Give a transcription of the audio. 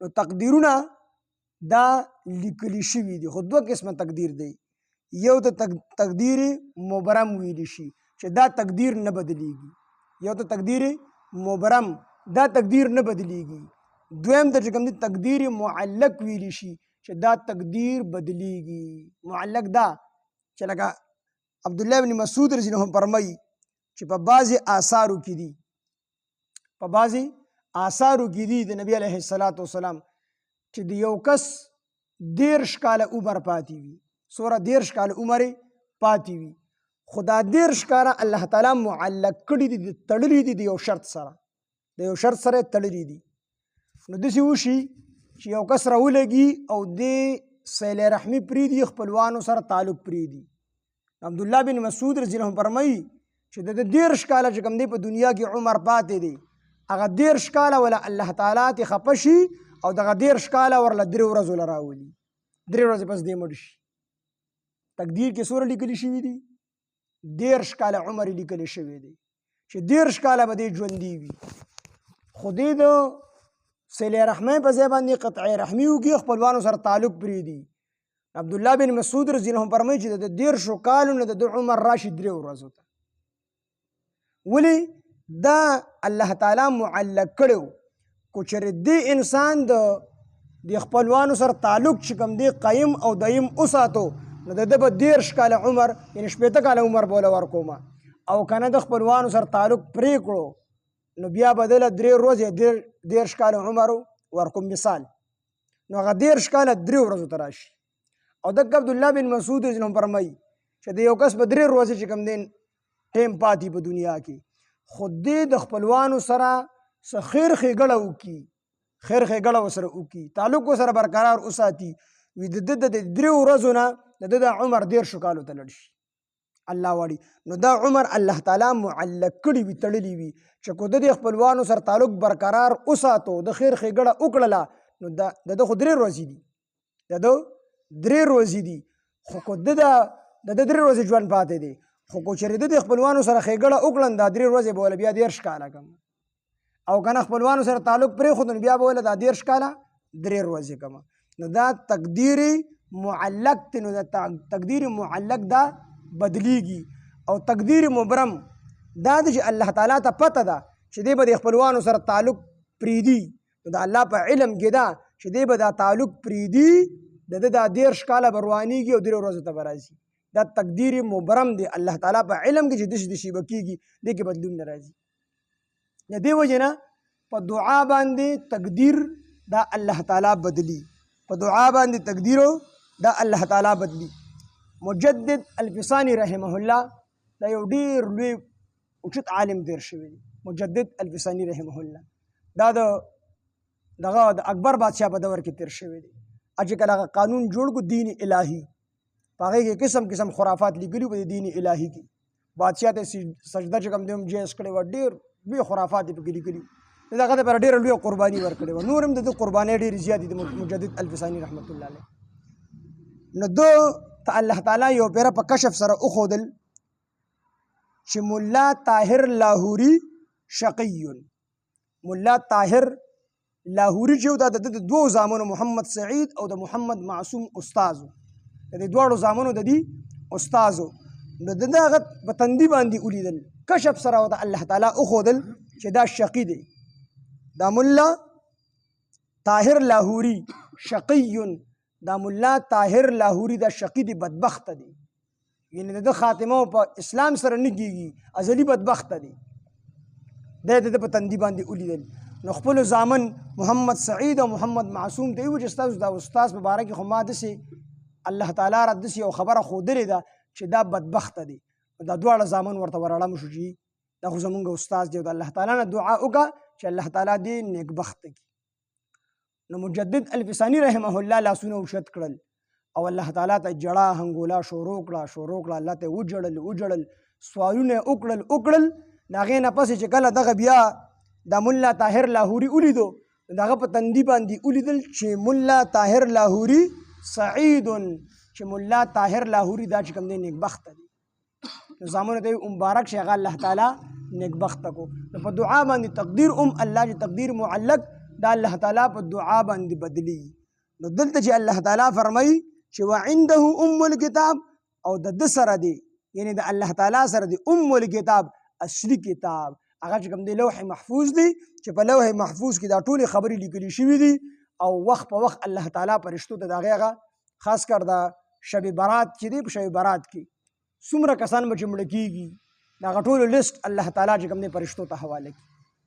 نو تقدیرونه دا لیکلی شوي دي خو دوه قسمه تقدیر دی یو ته تقدیر مبرم ویلی شي چې دا تقدیر نه بدلیږي یو ته تقدیر مبرم دا تقدیر نه بدلیږي دویم ته چې کوم دی تقدیر معلق ویلی شي چې دا تقدیر بدلیږي معلق دا چې لکه عبدالله بن مسعود رضی الله عنه فرمایي چې په بعضې آثارو کې دي په بعضې آثارو کې دي د نبي علیه الصلاة والسلام چې د یو کس 13 کاله عمر پاتې وي څومره 13 کاله عمر پاتې وي خو دا 13 کاله الله تعالی معلق کړي دي تړلي دي د یو شرط سره تړلي دي نو داسې وشي چې یو کس راولګي او د صله رحمي پرېږدي خپلوانو سره تعلق پرېږدي عبدالله بن مسعود رضی الله عنه فرمایي چې د 13 کاله چې کوم دی په دنیا کې عمر پاتې دی هغه 13 کاله ولا الله تعالی ته خفه شي او دغه 13 کاله ورله 3 ورځو له راولي 3 ورځې پس دی مړ شي تقدیر کې څومره لیکلي شوي دي 13 کاله عمر لیکلی شوی دی چې 13 کاله به دی ژوندي وي خو دی د صله رحمۍ په ځای باندې قطع رحمي وکړي خپلوانو سره تعلق پرېږدي عبدالله بن مسعود رضی الله عنه فرمایي چې د 13 کالو نه د عمر راشي 3 ورځو ته ولې دا الله تعالی معلق کړو کو چېرې دې انسان د خپلوانو سره تعلق چې کوم دی قایم او دایم وساتو نو د ده به 13 کاله عمر یعنې 18 کاله عمر بوله ورکوم او که نه د خپلوانو سره تعلق پرې کړو نو بیا به دله 3 ورځې 13 کاله عمر ورکوم مثال نو هغه 13 کاله 3 ورځو ته راشي او دغه عبدالله بن مسعود رضی الله عنه فرمایي چې د یو کس په 3 ورځې چې کوم دی ټیم پاتې په دنیا کې خو دې د خپلوانو سره څه خیر ښېګړه ورسره وکړي تعلق ورسره برقرار وساتي وي د ده د 3 ورځو نه د ده د عمر 13 کالو ته لړ شي الله واړي نو دا عمر الله تعالی معلق کړي وي تړلي وي چې کو د دې خپلوانو سره تعلق برقرار وساتو د خیر ښېګړه وکړله نو د ده خو 3 ورځې دي خو کو د 3 ورځې ژوند پاتې دی خو کو چېرې د خپلوانو سره ښېګړه وکړن دا 3 ورځې به وله بیا 13 کاله کم او که نه خپلوانو سره تعلق پرېښود نو بیا به وله دا 13 کاله 3 ورځې کمه نو دا تقدیر معلق دی نو دا تقدیر معلق دا بدلیږي او تقدیر مبرم دا دی چې الله تعالی ته پته ده چې دی به د خپلوانو سره تعلق پرېږدي نو د الله په علم کې ده چې دی به دا تعلق پرېږدي د ده دا 13 کاله به روانېږي او 3 ورځو ته به راځي دا تقدیر مبرم دی الله تعالی په علم کې چې دشي به کېږي دې کې بدلون نه راځي د دې وجې نه په دعا باندې تقدیر دا الله تعالی بدلی په دعا باندې تقدیر دا الله تعالی بدلی مجدد الفسانی رحمه الله دا یو ډېر لوی اوچت عالم تېر شوی دی مجدد الفسانی رحمه الله دا دغه د اکبر بادشاه په دور کې تېر شوی دی چې کله هغه قانون جوړ کړو دین الهي په هغې کې قسم قسم خرافات لیکلي په دین الهي کې بادشاه ته سجده چې کوم دی هم جایز کړې وه ډېر لوی خرافات یې پکې لیکلي د هغه دپاره ډېره لویه قرباني ورکړې وه نور هم د ده قربانۍ ډېرې زیاتې دي مجدد الفساني رحمت الله علیه نو ده ته الله تعالی یو پیره په کشف سره وښودل چې ملا طاهر لاهوري شقي ملا طاهر لاهوري چې دا د ده د 2 زامنو محمد سعید او د محمد معصوم استاذ د دې دواړو زامنو د دې استازو نو د ده هغه په تندي باندې ولیدل کشف سره ورته الله تعالی وښودل چې دا شقي دی دا ملا طاهر لاهوري شقي دا ملا طاهر لاهوري دا شقي دی بدبخته دی یعنې د ده خاتمه په اسلام سره نه کېږي ازلي بدبخته دی د ده په تندي باندې ولیدل نو خپلو زامن محمد سعید او محمد معصوم ته یې وویل چې ستاسو دا استاذ په باره کې خو ما داسې الله تعالی را داسې یو خبره ښودلې ده چې دا بدبخته دی دا دواړه زامن ورته ورړم شو چې دا خو زمونږ استاذ دی او د الله تعالی نه دعا وکړه چې الله تعالی دې نیکبخته کړي نو مجدد الفسانی رحمه الله لاسونه اوچت کړل او الله تعالی ته جړه هنګولا شروع کړه الله ته وجړل سوالونه وکړل د هغې نه پسې چې کله دغه بیا دا ملا طاهر لاهوري ولیدو د هغه په تندي باندې ولیدل چې ملا طاهر لاهوري سعید چې ملا طاهر لاهوري دا چې کوم دی نیکبخته دی نو زامنو ته یې مبارک شي هغه الله تعالی نیکبخته کو نو په دعا باندې تقدیر الله چې تقدیر معلق دا الله تعالی په دعا باندې بدلی. نو دلته چې الله تعالی فرمایي چې وعنده ام الکتاب او د ده سره دی، یعنی د الله تعالی سره دی ام الکتاب اصلي کتاب، هغه چې کوم دی لوح محفوظ دی، چې په لوح محفوظ کې دا ټولې خبرې لیکلي شوي دي او وخت په وخت الله تعالی فرشتو ته د هغې هغه خاص کر د شب برات چې دی په شب برات کې څومره کسان به چې مړه کېږي د هغه ټولو لسټ الله تعالی چې کوم دی فرشتو ته حواله کړي.